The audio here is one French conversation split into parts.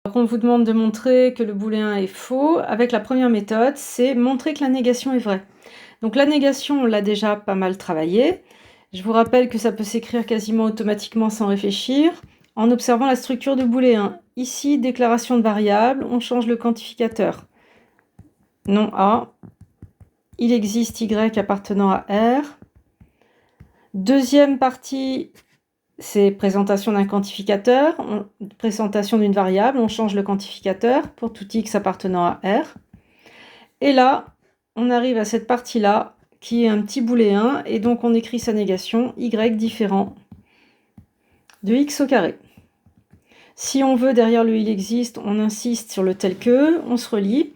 Alors, on vous demande de montrer que le booléen est faux. Avec la première méthode, c'est montrer que la négation est vraie. Donc la négation, on l'a déjà pas mal travaillé. Je vous rappelle que ça peut s'écrire quasiment automatiquement sans réfléchir, en observant la structure de booléen. Ici, déclaration de variable, on change le quantificateur. Non A, il existe Y appartenant à R. Deuxième partie, c'est présentation d'un quantificateur, présentation d'une variable, on change le quantificateur pour tout X appartenant à R. Et là, on arrive à cette partie-là, qui est un petit booléen, et donc on écrit sa négation, Y différent de X au carré. Si on veut, derrière le il existe, on insiste sur le tel que, on se relie.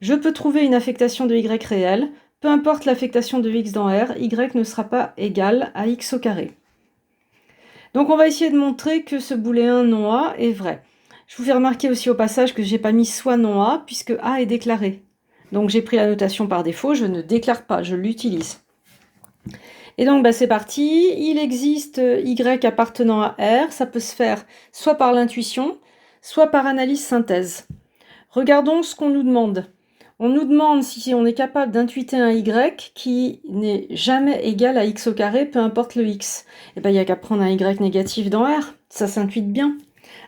Je peux trouver une affectation de Y réelle, peu importe l'affectation de X dans R, Y ne sera pas égal à X au carré. Donc on va essayer de montrer que ce booléen non A est vrai. Je vous fais remarquer aussi au passage que je n'ai pas mis soit non A, puisque A est déclaré. Donc j'ai pris la notation par défaut, je ne déclare pas, je l'utilise. Et donc c'est parti, il existe Y appartenant à R, ça peut se faire soit par l'intuition, soit par analyse synthèse. Regardons ce qu'on nous demande. On nous demande si on est capable d'intuiter un Y qui n'est jamais égal à X au carré, peu importe le X. Et bien il n'y a qu'à prendre un Y négatif dans R, ça s'intuite bien.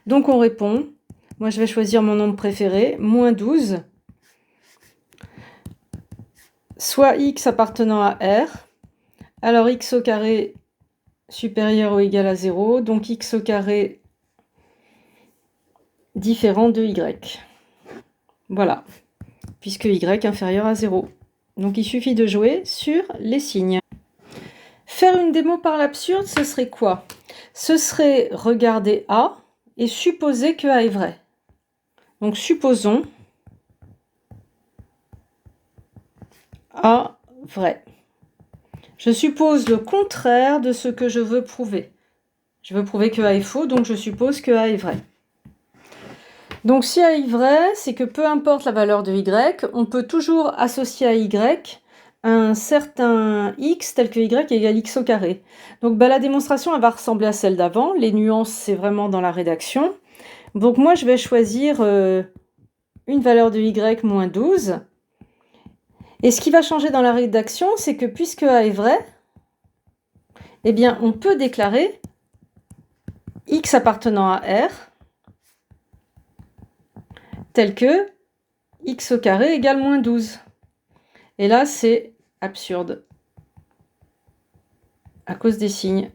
Donc on répond, moi je vais choisir mon nombre préféré, moins 12, soit X appartenant à R. Alors X au carré supérieur ou égal à 0, donc X au carré différent de Y. Voilà, puisque Y inférieur à 0. Donc il suffit de jouer sur les signes. Faire une démo par l'absurde, ce serait quoi? Ce serait regarder A et supposer que A est vrai. Donc supposons A vrai. Je suppose le contraire de ce que je veux prouver. Je veux prouver que A est faux, donc je suppose que A est vrai. Donc si A est vrai, c'est que peu importe la valeur de Y, on peut toujours associer à Y un certain X tel que Y égale X au carré. Donc la démonstration elle va ressembler à celle d'avant. Les nuances, c'est vraiment dans la rédaction. Donc moi, je vais choisir une valeur de Y moins 12. Et ce qui va changer dans la rédaction, c'est que puisque A est vrai, eh bien, on peut déclarer X appartenant à R tel que X au carré égale moins 12. Et là, c'est absurde à cause des signes.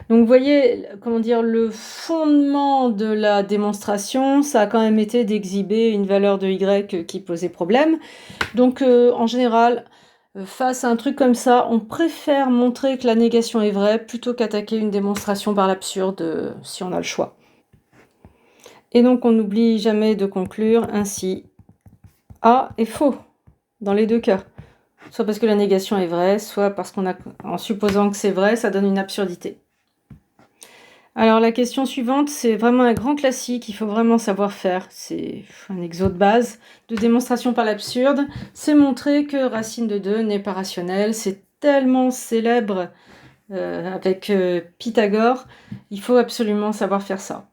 Donc vous voyez, comment dire, le fondement de la démonstration, ça a quand même été d'exhiber une valeur de Y qui posait problème. Donc en général, face à un truc comme ça, on préfère montrer que la négation est vraie plutôt qu'attaquer une démonstration par l'absurde si on a le choix. Et donc on n'oublie jamais de conclure ainsi. A est faux dans les deux cas. Soit parce que la négation est vraie, soit parce qu'en supposant que c'est vrai, ça donne une absurdité. Alors la question suivante, c'est vraiment un grand classique, il faut vraiment savoir faire. C'est un exo de base de démonstration par l'absurde. C'est montrer que racine de 2 n'est pas rationnelle. C'est tellement célèbre avec Pythagore. Il faut absolument savoir faire ça.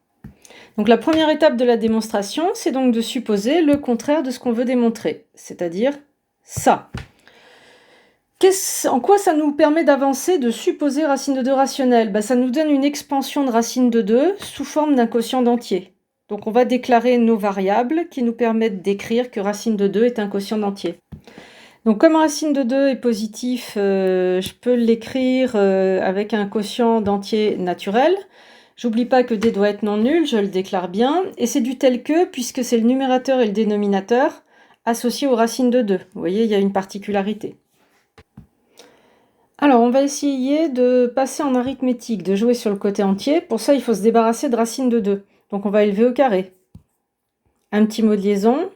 Donc la première étape de la démonstration, c'est donc de supposer le contraire de ce qu'on veut démontrer, c'est-à-dire ça. En quoi ça nous permet d'avancer, de supposer racine de 2 rationnelle? Ça nous donne une expansion de racine de 2 sous forme d'un quotient d'entier. Donc on va déclarer nos variables qui nous permettent d'écrire que racine de 2 est un quotient d'entier. Donc comme racine de 2 est positif, je peux l'écrire avec un quotient d'entier naturel. J'oublie pas que D doit être non nul, je le déclare bien. Et c'est du tel que, puisque c'est le numérateur et le dénominateur associés aux racines de 2. Vous voyez, il y a une particularité. Alors, on va essayer de passer en arithmétique, de jouer sur le côté entier. Pour ça, il faut se débarrasser de racine de 2. Donc, on va élever au carré. Un petit mot de liaison.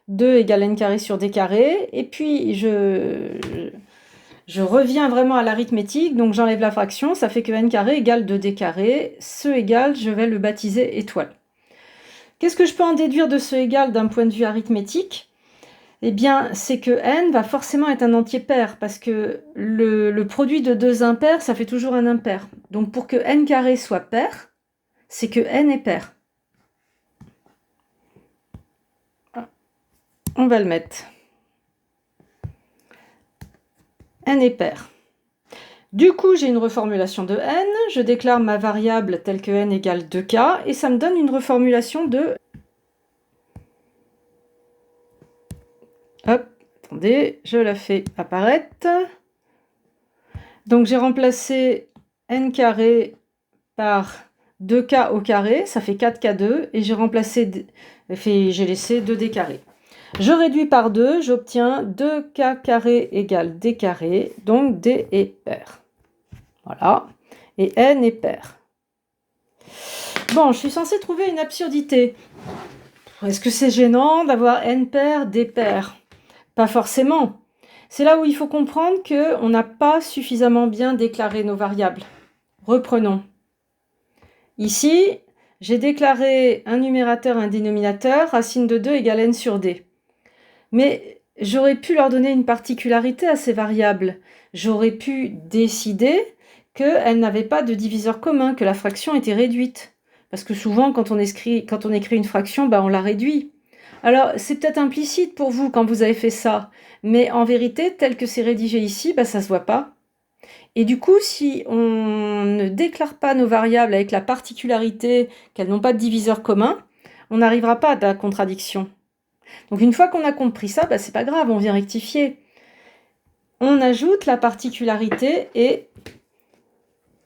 2 égale n carré sur d carré. Et puis, je reviens vraiment à l'arithmétique. Donc, j'enlève la fraction. Ça fait que n carré égale 2d carré. Ce égal, je vais le baptiser étoile. Qu'est-ce que je peux en déduire de ce égal d'un point de vue arithmétique ? Eh bien, c'est que n va forcément être un entier pair, parce que le produit de deux impairs, ça fait toujours un impair. Donc pour que n carré soit pair, c'est que n est pair. On va le mettre. N est pair. Du coup, j'ai une reformulation de n, je déclare ma variable telle que n égale 2k, et ça me donne une reformulation de... Hop, attendez, je la fais apparaître. Donc j'ai remplacé n carré par 2k au carré, ça fait 4k2, et j'ai laissé 2d carré. Je réduis par 2, j'obtiens 2k carré égale d carré, donc d est pair. Voilà, et n est pair. Bon, je suis censée trouver une absurdité. Est-ce que c'est gênant d'avoir n pair, d pair? Pas forcément. C'est là où il faut comprendre qu'on n'a pas suffisamment bien déclaré nos variables. Reprenons. Ici, j'ai déclaré un numérateur et un dénominateur, racine de 2 égale n sur d. Mais j'aurais pu leur donner une particularité à ces variables. J'aurais pu décider qu'elles n'avaient pas de diviseur commun, que la fraction était réduite. Parce que souvent, quand on écrit une fraction, on la réduit. Alors, c'est peut-être implicite pour vous quand vous avez fait ça, mais en vérité, tel que c'est rédigé ici, ça ne se voit pas. Et du coup, si on ne déclare pas nos variables avec la particularité qu'elles n'ont pas de diviseur commun, on n'arrivera pas à la contradiction. Donc une fois qu'on a compris ça, c'est pas grave, on vient rectifier. On ajoute la particularité et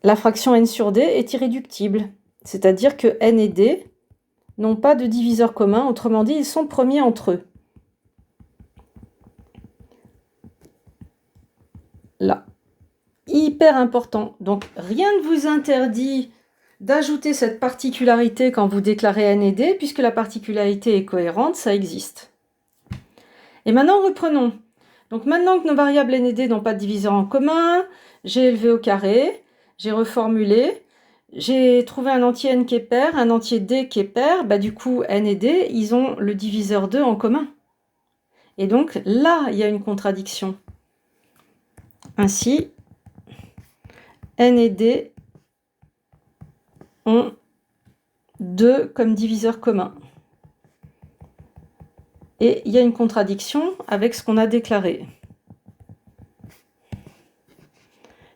la fraction n sur d est irréductible. C'est-à-dire que n et d n'ont pas de diviseur commun, autrement dit, ils sont premiers entre eux. Là. Hyper important. Donc rien ne vous interdit d'ajouter cette particularité quand vous déclarez n et d, puisque la particularité est cohérente, ça existe. Et maintenant, reprenons. Donc maintenant que nos variables n et d n'ont pas de diviseur en commun, j'ai élevé au carré, j'ai reformulé, j'ai trouvé un entier n qui est pair, un entier d qui est pair, du coup n et d, ils ont le diviseur 2 en commun. Et donc là, il y a une contradiction. Ainsi, n et d ont 2 comme diviseur commun. Et il y a une contradiction avec ce qu'on a déclaré.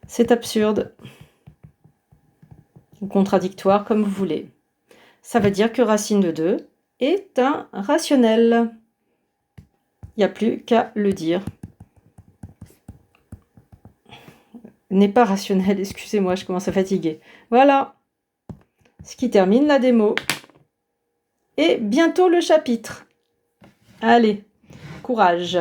C'est absurde. Ou contradictoire, comme vous voulez. Ça veut dire que racine de 2 est un rationnel. Il n'y a plus qu'à le dire. N'est pas rationnel, excusez-moi, je commence à fatiguer. Voilà. Ce qui termine la démo. Et bientôt le chapitre. Allez, courage.